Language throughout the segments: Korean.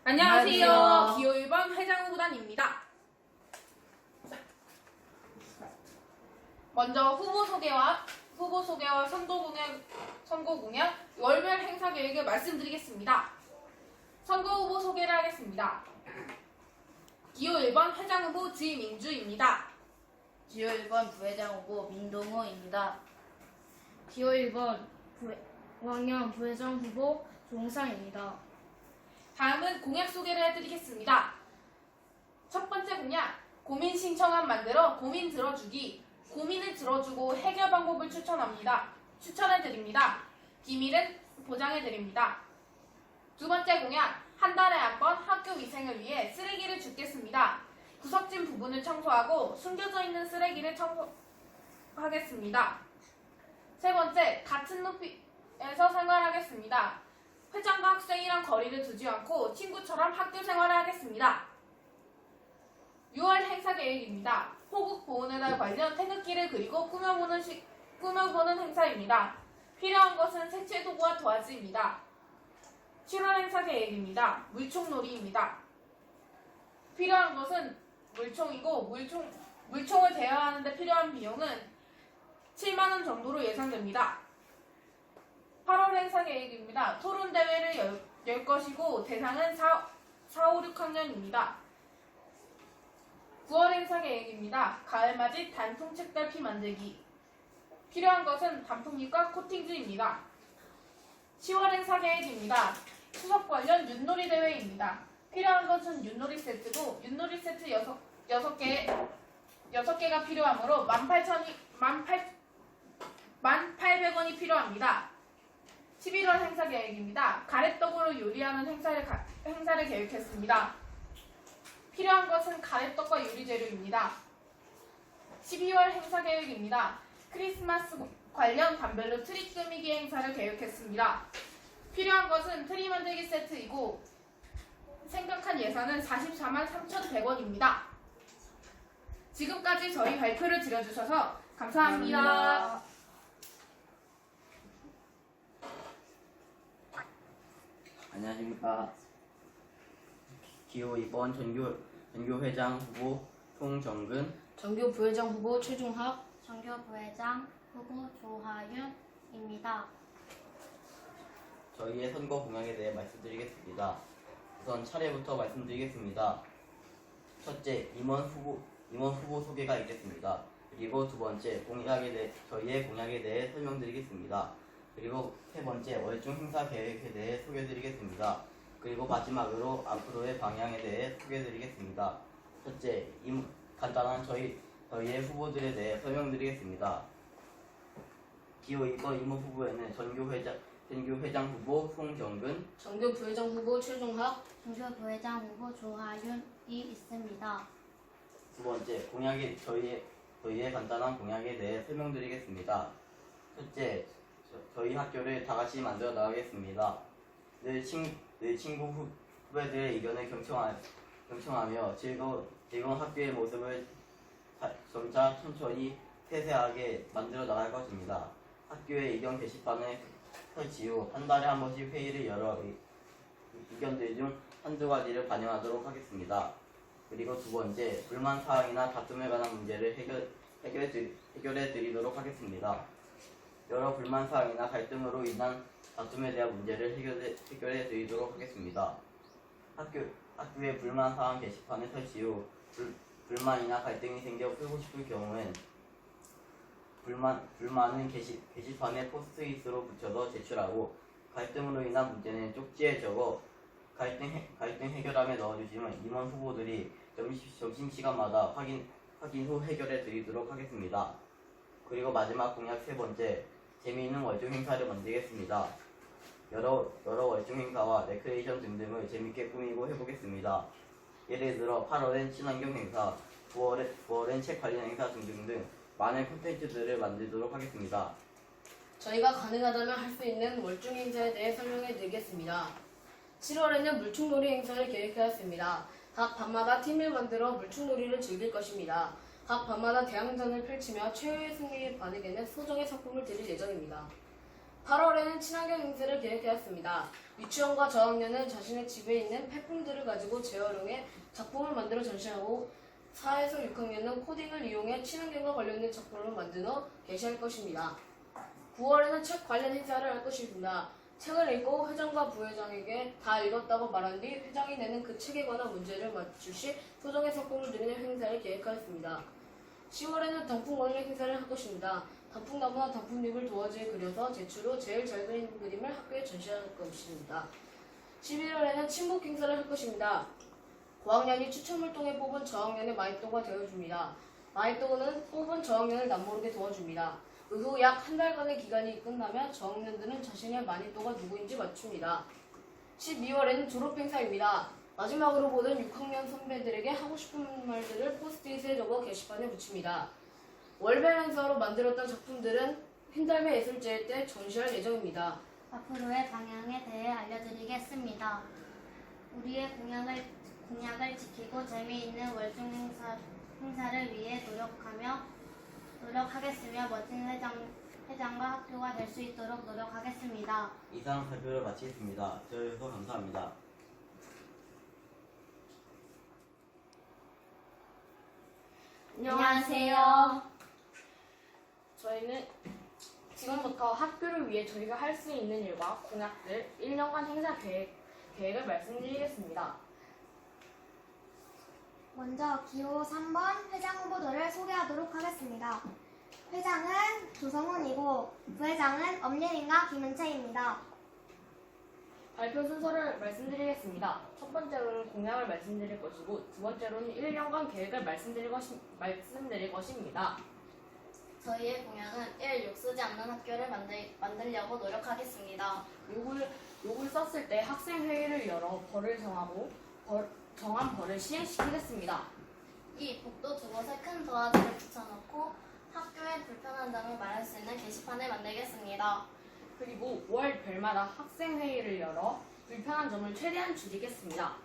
안녕하세요. 기호 1번 회장 후보단입니다. 먼저 후보 소개와 선거 공약, 월별 행사 계획을 말씀드리겠습니다. 선거 후보 소개를 하겠습니다. 기호 1번 회장 후보 지민주입니다. 기호 1번 부회장 후보 민동호입니다. 기호 1번 왕년 부회장 후보 조홍상입니다. 다음은 공약 소개를 해드리겠습니다. 첫 번째 공약, 고민 신청안 만들어 고민 들어주기. 고민을 들어주고 해결 방법을 추천해드립니다. 비밀은 보장해드립니다. 두 번째 공약, 한 달에 한 번 학교 위생을 위해 쓰레기를 줍겠습니다. 구석진 부분을 청소하고 숨겨져 있는 쓰레기를 청소하겠습니다. 세 번째, 같은 높이에서 생활하겠습니다. 회장과 학생이랑 거리를 두지 않고 친구처럼 학교 생활을 하겠습니다. 6월 행사 계획입니다. 호국 보훈의 날 관련 태극기를 그리고 꾸며보는 행사입니다. 필요한 것은 색칠 도구와 도화지입니다. 7월 행사 계획입니다. 물총놀이입니다. 필요한 것은 물총이고 물총을 대여하는 데 필요한 비용은 7만원 정도로 예상됩니다. 8월 행사 계획입니다. 토론 대회를 열 것이고 대상은 4, 5, 6학년입니다. 9월 행사 계획입니다. 가을맞이 단풍 책달피 만들기. 필요한 것은 단풍잎과 코팅지입니다. 10월 행사 계획입니다. 추석 관련 윷놀이 대회입니다. 필요한 것은 윷놀이 세트고 윷놀이 세트 6개가 필요하므로 18,800원이 필요합니다. 11월 행사 계획입니다. 가래떡으로 요리하는 행사를 계획했습니다. 필요한 것은 가래떡과 요리 재료입니다. 12월 행사 계획입니다. 크리스마스 관련 담벨로 트리 꾸미기 행사를 계획했습니다. 필요한 것은 트리 만들기 세트이고 생각한 예산은 44만 3,100원입니다. 지금까지 저희 발표를 들어주셔서 감사합니다. 안녕하십니까. 기호 2번 전교 회장 후보 송정근, 정교 부회장 후보 최종학, 정교 부회장 후보 조하윤입니다. 저희의 선거 공약에 대해 말씀드리겠습니다. 우선 차례부터 말씀드리겠습니다. 첫째, 임원 후보 소개가 있겠습니다. 그리고 두 번째, 저희의 공약에 대해 설명드리겠습니다. 그리고 세 번째, 월중 행사 계획에 대해 소개드리겠습니다. 그리고 마지막으로 앞으로의 방향에 대해 소개드리겠습니다. 첫째, 간단한 저희의 후보들에 대해 설명드리겠습니다. 기호 2번 임원 후보에는 전교 회장 후보 송정근, 정교 부회장 후보 최종학, 정교 부회장 후보 조하윤이 있습니다. 두 번째, 저희의 간단한 공약에 대해 설명드리겠습니다. 첫째, 저희 학교를 다 같이 만들어 나가겠습니다. 늘 친구 후배들의 의견을 경청하며 즐거운 학교의 모습을 점차 천천히 세세하게 만들어 나갈 것입니다. 학교의 의견 게시판을 설치 후 한 달에 한 번씩 회의를 열어 의견들 중 한두 가지를 반영하도록 하겠습니다. 그리고 두 번째, 불만 사항이나 다툼에 관한 문제를 해결해 드리도록 하겠습니다. 여러 불만 사항이나 갈등으로 인한 다툼에 대한 문제를 해결해 드리도록 하겠습니다. 학교의 불만 사항 게시판을 설치 후 불만이나 갈등이 생겨 풀고 싶을 경우엔 불만은 게시판에 포스트잇으로 붙여서 제출하고 갈등으로 인한 문제는 쪽지에 적어 갈등 해결함에 넣어주시면 임원 후보들이 점심시간마다 확인 후 해결해 드리도록 하겠습니다. 그리고 마지막 공약 세 번째, 재미있는 월중 행사를 만들겠습니다. 여러 월중 행사와 레크레이션 등등을 재밌게 꾸미고 해보겠습니다. 예를 들어 8월엔 친환경 행사, 9월엔 책 관련 행사 등등 많은 콘텐츠들을 만들도록 하겠습니다. 저희가 가능하다면 할 수 있는 월중 행사에 대해 설명해 드리겠습니다. 7월에는 물총놀이 행사를 계획하였습니다. 각 반마다 팀을 만들어 물총놀이를 즐길 것입니다. 각 반마다 대항전을 펼치며 최후의 승리를 받게 되는 소정의 상품을 드릴 예정입니다. 8월에는 친환경 행사를 계획하였습니다. 유치원과 저학년은 자신의 집에 있는 폐품들을 가지고 재활용해 작품을 만들어 전시하고 4에서 6학년은 코딩을 이용해 친환경과 관련된 작품을 만들어 게시할 것입니다. 9월에는 책 관련 행사를 할 것입니다. 책을 읽고 회장과 부회장에게 다 읽었다고 말한 뒤 회장이 내는 그 책에 관한 문제를 맞출 시 소정의 상품을 드리는 행사를 계획하였습니다. 10월에는 단풍 관련 행사를 할 것입니다. 단풍나무나 단풍잎을 도화지에 그려서 제출 후 제일 잘 그린 그림을 학교에 전시할 것입니다. 11월에는 친목 행사를 할 것입니다. 고학년이 추첨을 통해 뽑은 저학년의 마이또가 되어줍니다. 마이또는 뽑은 저학년을 남모르게 도와줍니다. 그 후 약 한 달간의 기간이 끝나면 저학년들은 자신의 마니또가 누구인지 맞춥니다. 12월에는 졸업행사입니다. 마지막으로 보던 6학년 선배들에게 하고 싶은 말들을 포스트잇에 적어 게시판에 붙입니다. 월별 행사로 만들었던 작품들은 흰달배 예술제회 때 전시할 예정입니다. 앞으로의 방향에 대해 알려드리겠습니다. 우리의 공약을 지키고 재미있는 월중 행사를 위해 노력하겠으며 멋진 회장과 학교가 될 수 있도록 노력하겠습니다. 이상 발표를 마치겠습니다. 들어주셔서 감사합니다. 안녕하세요. 저희는 지금부터 학교를 위해 저희가 할 수 있는 일과 공약들, 1년간 행사 계획을 말씀드리겠습니다. 먼저 기호 3번 회장 후보들을 소개하도록 하겠습니다. 회장은 조성훈이고 부회장은 엄예린과 김은채입니다. 발표 순서를 말씀드리겠습니다. 첫 번째로는 공약을 말씀드릴 것이고 두 번째로는 1년간 계획을 말씀드릴 것입니다. 저희의 공약은 1. 욕 쓰지 않는 학교를 만들려고 노력하겠습니다. 욕을 썼을 때 학생회의를 열어 벌을 정하고 정한 벌을 시행시키겠습니다. 2. 복도 두 곳에 큰 도화지를 붙여놓고 학교에 불편한 점을 말할 수 있는 게시판을 만들겠습니다. 그리고 월 별마다 학생회의를 열어 불편한 점을 최대한 줄이겠습니다.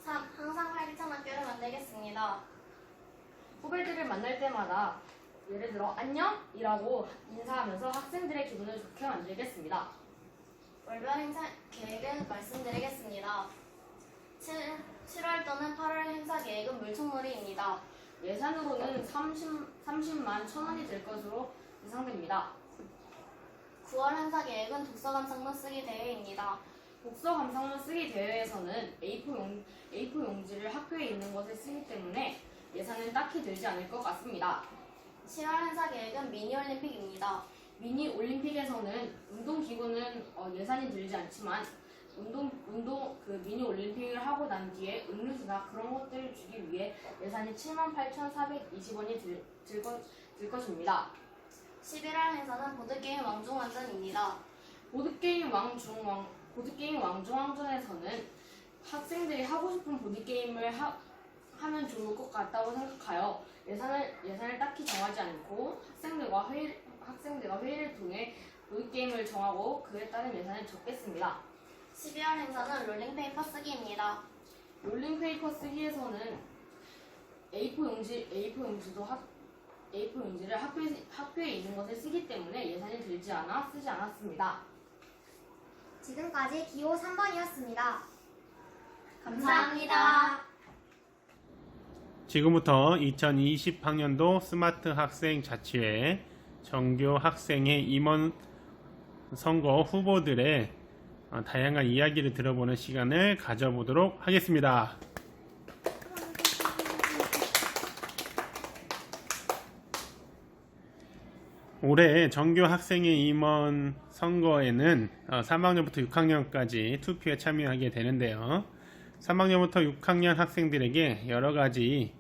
3. 항상 활기찬 학교를 만들겠습니다. 후배들을 만날 때마다 예를 들어 안녕이라고 인사하면서 학생들의 기분을 좋게 만들겠습니다. 월별 행사 계획을 말씀드리겠습니다. 7월 또는 8월 행사 계획은 물총놀이입니다. 예산으로는 30만 1,000원이 될 것으로 예상됩니다. 9월 행사 계획은 독서 감상문 쓰기 대회입니다. 독서 감상문 쓰기 대회에서는 A4 용지를 학교에 있는 것에 쓰기 때문에 예산은 딱히 들지 않을 것 같습니다. 10월 행사 계획은 미니올림픽입니다. 미니 올림픽에서는 운동기구는 예산이 들지 않지만 미니 올림픽을 하고 난 뒤에 음료수나 그런 것들을 주기 위해 예산이 78,420원이 들 것입니다. 11월 행사는 보드게임 왕중왕전입니다. 보드게임 왕중왕전에서는 학생들이 하고 싶은 보드게임을 하면 좋을 것 같다고 생각하여 예산을 딱히 정하지 않고 학생들과 회의를 통해 보드게임을 정하고 그에 따른 예산을 적겠습니다. 12월 행사는 롤링페이퍼 쓰기입니다. 롤링페이퍼 쓰기에서는 A4 용지를 학교에 있는 것에 쓰기 때문에 예산이 들지 않아 쓰지 않았습니다. 지금까지 기호 3번이었습니다. 감사합니다. 지금부터 2020학년도 스마트 학생 자치회 정교 학생의 임원 선거 후보들의 다양한 이야기를 들어보는 시간을 가져보도록 하겠습니다. 올해 정교 학생의 임원 선거에는 3학년부터 6학년까지 투표에 참여하게 되는데요. 3학년부터 6학년 학생들에게 여러가지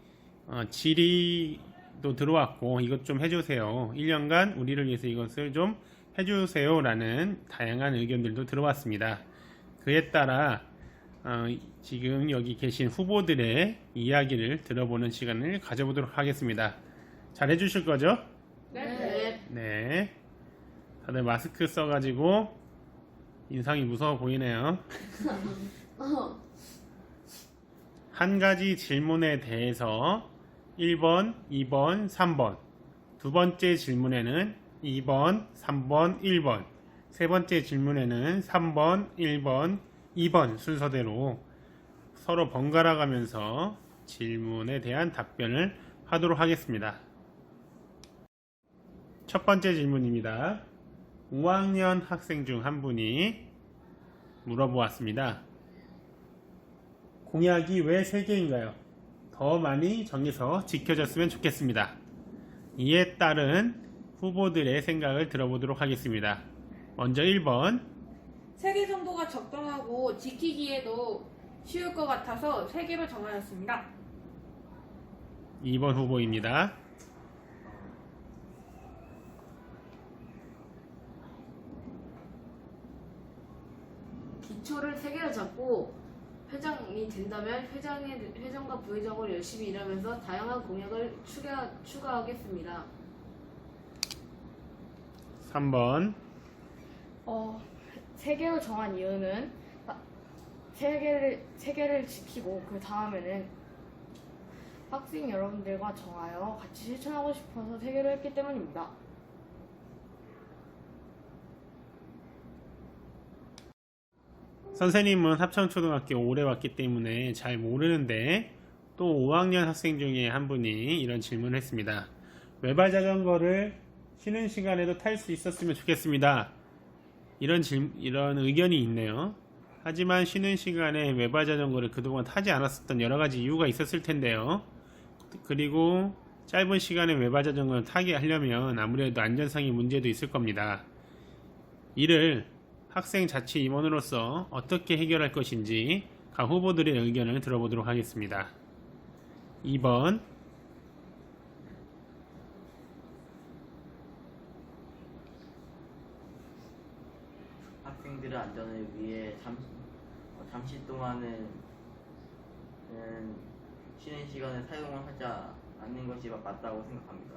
질의도 들어왔고 이것 좀 해주세요. 1년간 우리를 위해서 이것을 좀 해주세요 라는 다양한 의견들도 들어왔습니다. 그에 따라 지금 여기 계신 후보들의 이야기를 들어보는 시간을 가져보도록 하겠습니다. 잘 해주실 거죠? 네. 다들 마스크 써가지고 인상이 무서워 보이네요. 한 가지 질문에 대해서 1번, 2번, 3번 두 번째 질문에는 2번, 3번, 1번 세 번째 질문에는 3번, 1번, 2번 순서대로 서로 번갈아 가면서 질문에 대한 답변을 하도록 하겠습니다. 첫 번째 질문입니다. 5학년 학생 중 한 분이 물어보았습니다. 공약이 왜 3개인가요? 더 많이 정해서 지켜졌으면 좋겠습니다. 이에 따른 후보들의 생각을 들어보도록 하겠습니다. 먼저 1번. 3개 정도가 적당하고 지키기에도 쉬울 것 같아서 3개로 정하였습니다. 2번 후보입니다. 기초를 3개로 잡고 회장이 된다면 회장과 부회장으로 열심히 일하면서 다양한 공약을 추가하겠습니다. 3번. 3개로 정한 이유는 3개를 지키고 그 다음에는 학생 여러분들과 정하여 같이 실천하고 싶어서 3개로 했기 때문입니다. 선생님은 합천초등학교 오래 왔기 때문에 잘 모르는데 또 5학년 학생 중에 한 분이 이런 질문을 했습니다. 외발 자전거를 쉬는 시간에도 탈 수 있었으면 좋겠습니다. 이런 의견이 있네요. 하지만 쉬는 시간에 외발 자전거를 그동안 타지 않았었던 여러 가지 이유가 있었을 텐데요. 그리고 짧은 시간에 외발 자전거를 타게 하려면 아무래도 안전상의 문제도 있을 겁니다. 이를 학생 자치 임원으로서 어떻게 해결할 것인지 각 후보들의 의견을 들어보도록 하겠습니다. 2번. 학생들의 안전을 위해 잠시 동안은 쉬는 시간에 사용을 하지 않는 것이 맞다고 생각합니다.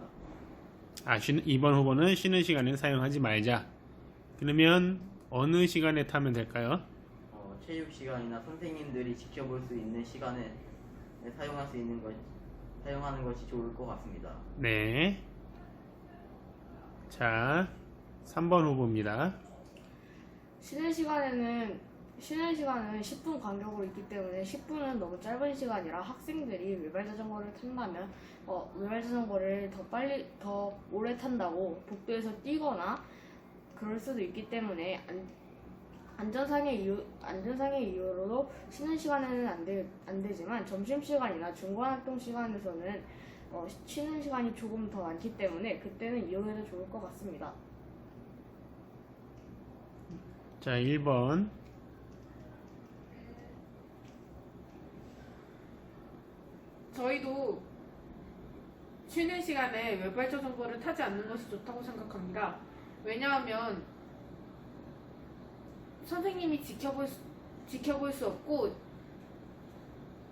2번 후보는 쉬는 시간에 사용하지 말자. 그러면 어느 시간에 타면 될까요? 체육 시간이나 선생님들이 지켜볼 수 있는 시간에 사용하는 것이 좋을 것 같습니다. 네. 자, 3번 후보입니다. 쉬는 시간은 10분 간격으로 있기 때문에 10분은 너무 짧은 시간이라 학생들이 외발 자전거를 탄다면 외발 자전거를 더 오래 탄다고 복도에서 뛰거나 그럴 수도 있기 때문에 안전상의 이유로도 쉬는 시간에는 안 되지만 점심시간이나 중간활동 시간에서는 쉬는 시간이 조금 더 많기 때문에 그때는 이용해도 좋을 것 같습니다. 자, 1번. 저희도 쉬는 시간에 외발 자전거를 타지 않는 것이 좋다고 생각합니다. 왜냐하면 선생님이 지켜볼 수 없고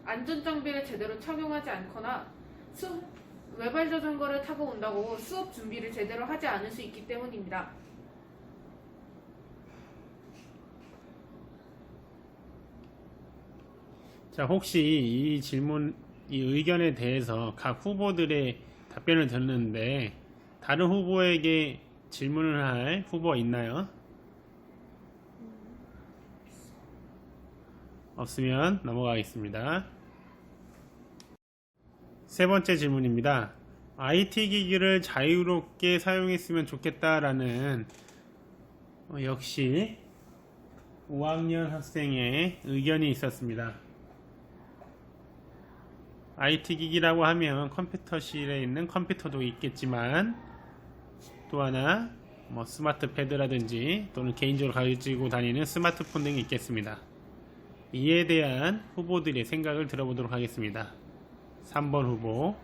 안전장비를 제대로 착용하지 않거나 외발 자전거를 타고 온다고 수업 준비를 제대로 하지 않을 수 있기 때문입니다. 자, 혹시 이 의견에 대해서 각 후보들의 답변을 듣는데 다른 후보에게 질문을 할 후보가 있나요? 없으면 넘어가겠습니다. 세 번째 질문입니다. IT 기기를 자유롭게 사용했으면 좋겠다라는 역시 5학년 학생의 의견이 있었습니다. IT 기기라고 하면 컴퓨터실에 있는 컴퓨터도 있겠지만 또 하나 스마트 패드라든지 또는 개인적으로 가지고 다니는 스마트폰 등이 있겠습니다. 이에 대한 후보들의 생각을 들어보도록 하겠습니다. 3번 후보.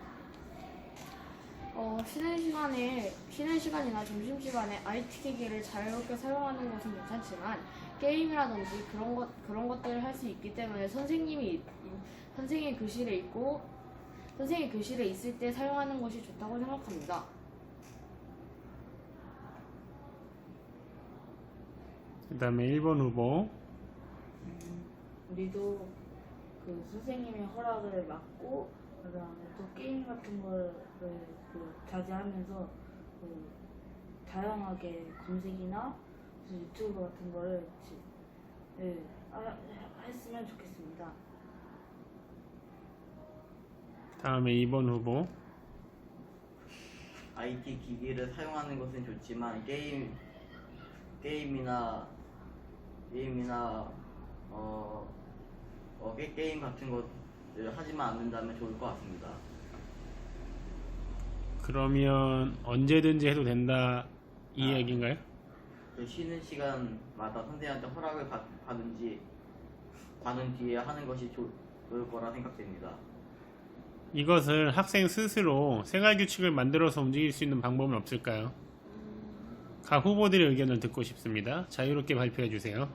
쉬는 시간이나 점심시간에 IT 기기를 자유롭게 사용하는 것은 괜찮지만 게임이라든지 그런 것들을 할 수 있기 때문에 선생님이 교실에 있을 때 사용하는 것이 좋다고 생각합니다. 그 다음에 1번 후보. 우리도 그 선생님의 허락을 받고 그다음에 또 게임 같은 거를 자제하면서 다양하게 검색이나 유튜브 같은 거를 네, 했으면 좋겠습니다. 다음에 2번 후보. IT 기기를 사용하는 것은 좋지만 게임이나 게임 같은 것을 하지만 않는다면 좋을 것 같습니다. 그러면 언제든지 해도 된다 이 아. 얘기인가요? 그 쉬는 시간마다 선생님한테 허락을 받은 뒤에 하는 것이 좋을 거라 생각됩니다. 이것을 학생 스스로 생활규칙을 만들어서 움직일 수 있는 방법은 없을까요? 각 후보들의 의견을 듣고 싶습니다. 자유롭게 발표해 주세요.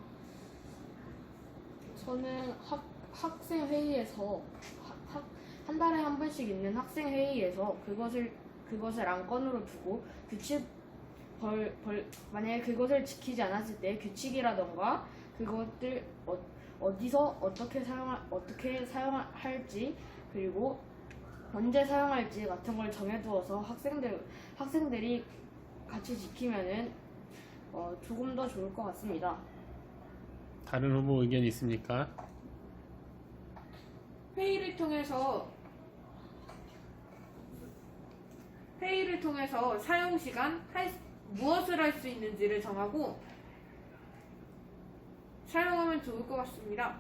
저는 학생 회의에서 한 달에 한 번씩 있는 학생 회의에서 그것을 안건으로 두고 만약에 그것을 지키지 않았을 때 규칙이라던가 그것들 어디서 어떻게 사용할지 그리고 언제 사용할지 같은 걸 정해두어서 학생들이 같이 지키면은 조금 더 좋을 것 같습니다. 다른 후보 의견 있습니까? 회의를 통해서 사용 시간, 무엇을 할 수 있는지를 정하고 사용하면 좋을 것 같습니다.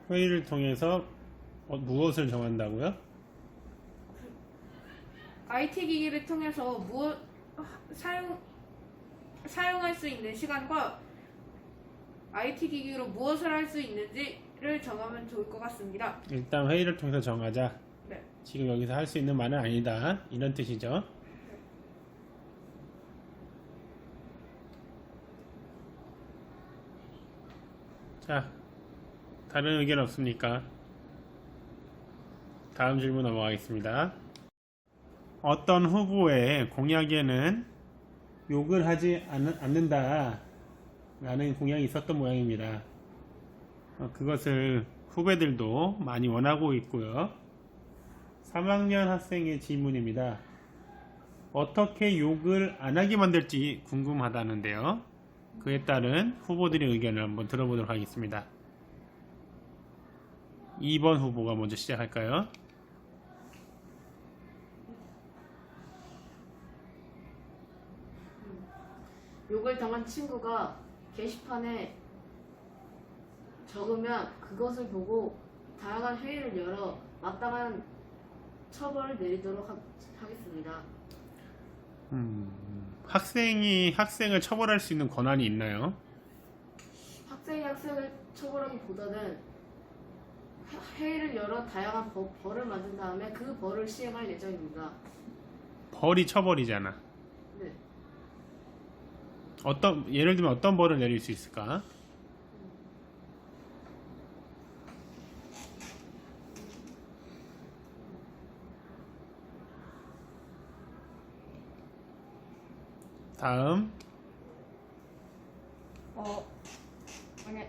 회의를 통해서 무엇을 정한다고요? IT 기기를 통해서 사용할 수 있는 시간과 IT 기기로 무엇을 할 수 있는지를 정하면 좋을 것 같습니다. 일단 회의를 통해서 정하자. 네. 지금 여기서 할 수 있는 말은 아니다. 이런 뜻이죠. 자, 다른 의견 없습니까? 다음 질문 넘어가겠습니다. 어떤 후보의 공약에는 욕을 하지 않는다 라는 공약이 있었던 모양입니다. 그것을 후배들도 많이 원하고 있고요. 3학년 학생의 질문입니다. 어떻게 욕을 안 하게 만들지 궁금하다는데요. 그에 따른 후보들의 의견을 한번 들어보도록 하겠습니다. 2번 후보가 먼저 시작할까요? 욕을 당한 친구가 게시판에 적으면 그것을 보고 다양한 회의를 열어 마땅한 처벌을 내리도록 하겠습니다. 학생이 학생을 처벌할 수 있는 권한이 있나요? 학생이 학생을 처벌하기보다는 회의를 열어 다양한 벌을 만든 다음에 그 벌을 시행할 예정입니다. 벌이 처벌이잖아. 네. 예를 들면 어떤 벌을 내릴 수 있을까? 다음. 만약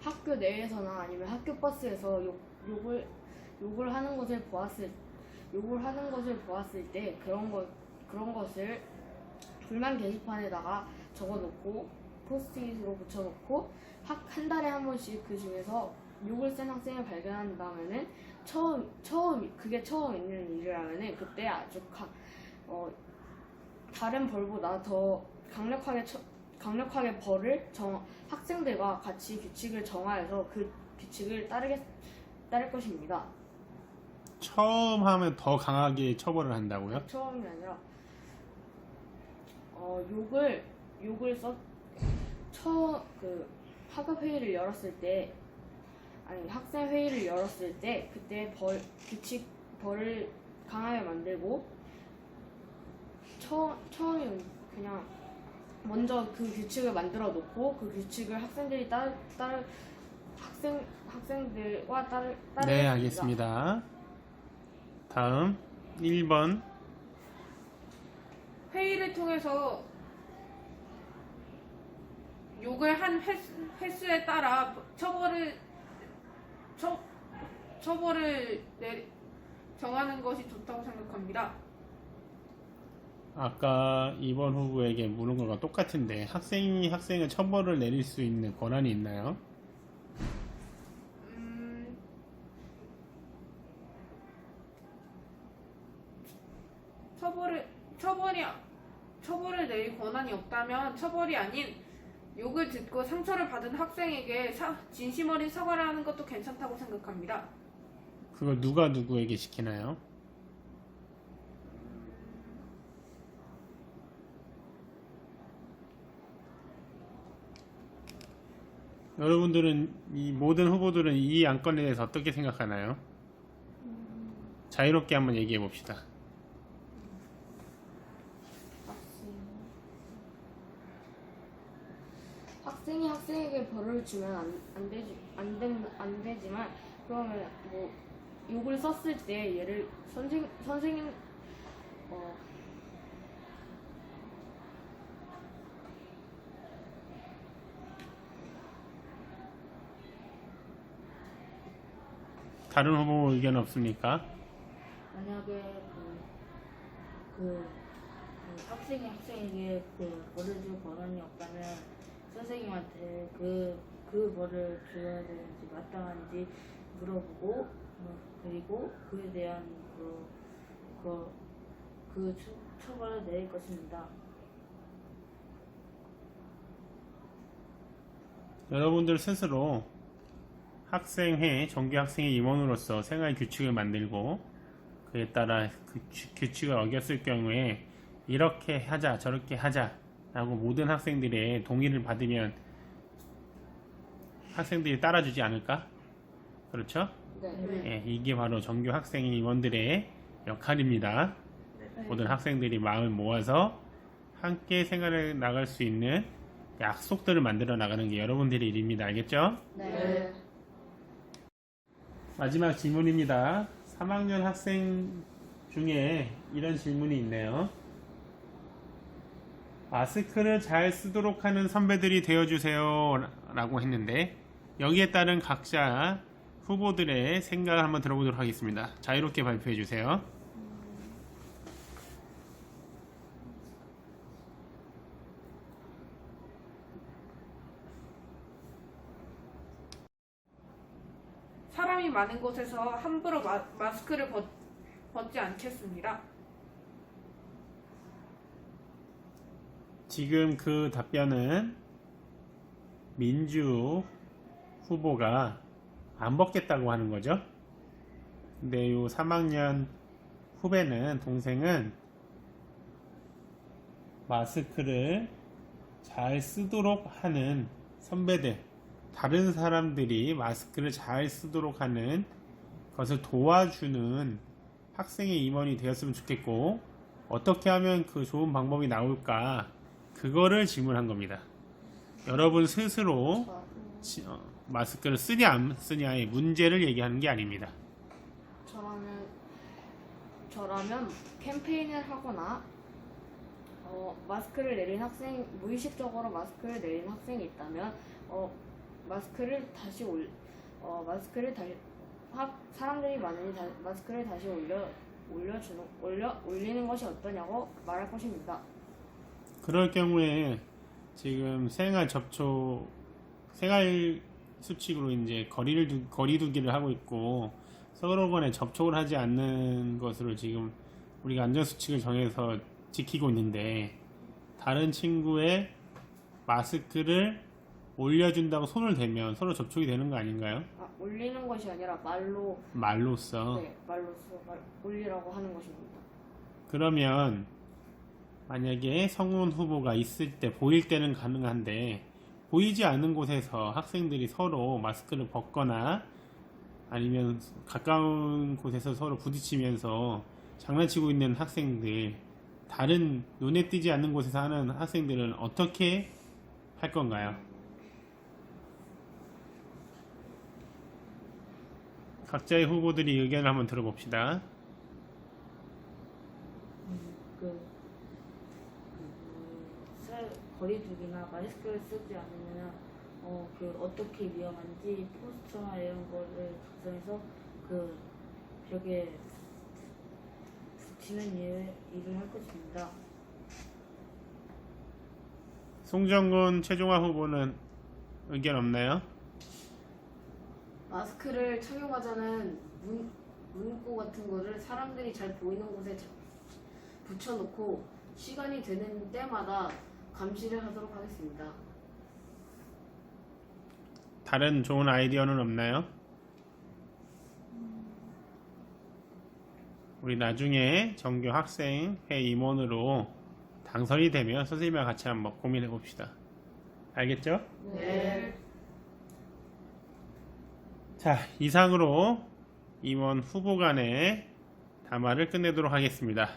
학교 내에서나 아니면 학교 버스에서 욕을 하는 것을 보았을 때 그런 것을 불만 게시판에다가 적어놓고 포스트잇으로 붙여놓고 한 달에 한 번씩 그 중에서 욕을 쓴 학생을 발견한다면은 그게 처음 있는 일이라면은 그때 아주 다른 벌보다 더 강력하게 벌을 학생들과 같이 규칙을 정하여서 그 규칙을 따를 것입니다. 처음 하면 더 강하게 처벌을 한다고요? 처음이 아니라 학업 회의를 열었을 때 학생 회의를 열었을 때 그때 벌을 강하게 만들고 처음에 그냥 먼저 그 규칙을 만들어 놓고 그 규칙을 학생들이 학생들과 따르겠습니다. 네, 알겠습니다. 다음 1번. 회의를 통해서 욕을 한 횟수에 따라 처벌을 정하는 것이 좋다고 생각합니다. 아까 2번 후보에게 물은 거가 똑같은데 학생이 학생을 처벌을 내릴 수 있는 권한이 있나요? 처벌을 내릴 권한이 없다면 처벌이 아닌 욕을 듣고 상처를 받은 학생에게 진심 어린 사과를 하는 것도 괜찮다고 생각합니다. 그걸 누가 누구에게 시키나요? 여러분들은 이 모든 후보들은 이 안건에 대해서 어떻게 생각하나요? 자유롭게 한번 얘기해 봅시다. 학생이 학생에게 벌을 주면 안 되지만 그러면 뭐 욕을 썼을 때 얘를 선생님 다른 후보 의견 없습니까? 만약에 학생이 학생에게 벌을 줄 권한이 없다면 선생님한테 그 벌을 줘야 되는지 마땅한지 물어보고 그리고 그에 대한 처벌을 내릴 것입니다. 여러분들 스스로 학생회, 정규학생회 임원으로서 생활 규칙을 만들고 그에 따라 그 규칙을 어겼을 경우에 이렇게 하자 저렇게 하자 라고 모든 학생들의 동의를 받으면 학생들이 따라주지 않을까? 그렇죠? 네. 예, 이게 바로 정규 학생회 임원들의 역할입니다. 모든 학생들이 마음을 모아서 함께 생활해 나갈 수 있는 약속들을 만들어 나가는 게 여러분들의 일입니다. 알겠죠? 네. 마지막 질문입니다. 3학년 학생 중에 이런 질문이 있네요. 마스크를 잘 쓰도록 하는 선배들이 되어주세요 라고 했는데 여기에 따른 각자 후보들의 생각을 한번 들어보도록 하겠습니다. 자유롭게 발표해 주세요. 사람이 많은 곳에서 함부로 마스크를 벗지 않겠습니다. 지금 그 답변은 민주 후보가 안 벗겠다고 하는 거죠. 근데 요 3학년 후배는 동생은 마스크를 잘 쓰도록 하는 선배들, 다른 사람들이 마스크를 잘 쓰도록 하는 것을 도와주는 학생의 임원이 되었으면 좋겠고 어떻게 하면 그 좋은 방법이 나올까 그거를 질문한 겁니다. 여러분 스스로 마스크를 쓰냐 안 쓰냐의 문제를 얘기하는 게 아닙니다. 저라면 캠페인을 하거나 마스크를 내린 학생, 무의식적으로 마스크를 내린 학생이 있다면 사람들이 많으니 마스크를 다시 올리는 것이 어떠냐고 말할 것입니다. 그럴 경우에 지금 생활 수칙으로 이제 거리두기를 하고 있고 서로 간에 접촉을 하지 않는 것으로 지금 우리가 안전수칙을 정해서 지키고 있는데 다른 친구의 마스크를 올려준다고 손을 대면 서로 접촉이 되는 거 아닌가요? 올리는 것이 아니라 말로써. 네, 올리라고 하는 것입니다. 그러면 만약에 성훈 후보가 있을 때 보일 때는 가능한데 보이지 않는 곳에서 학생들이 서로 마스크를 벗거나 아니면 가까운 곳에서 서로 부딪히면서 장난치고 있는 학생들, 다른 눈에 띄지 않는 곳에서 하는 학생들은 어떻게 할 건가요? 각자의 후보들이 의견을 한번 들어봅시다. 거리두기나 마스크를 쓰지 않으면 어떻게 위험한지 포스터나 이런 거를 작성해서 그 벽에 붙이는 일을 할 것입니다. 송정근 최종화 후보는 의견 없나요? 마스크를 착용하자는 문구 같은 거를 사람들이 잘 보이는 곳에 붙여놓고 시간이 되는 때마다 감시를 하도록 하겠습니다. 다른 좋은 아이디어는 없나요? 우리 나중에 정교 학생회 임원으로 당선이 되면 선생님과 같이 한번 고민해 봅시다. 알겠죠? 네. 자, 이상으로 임원 후보 간의 담화를 끝내도록 하겠습니다.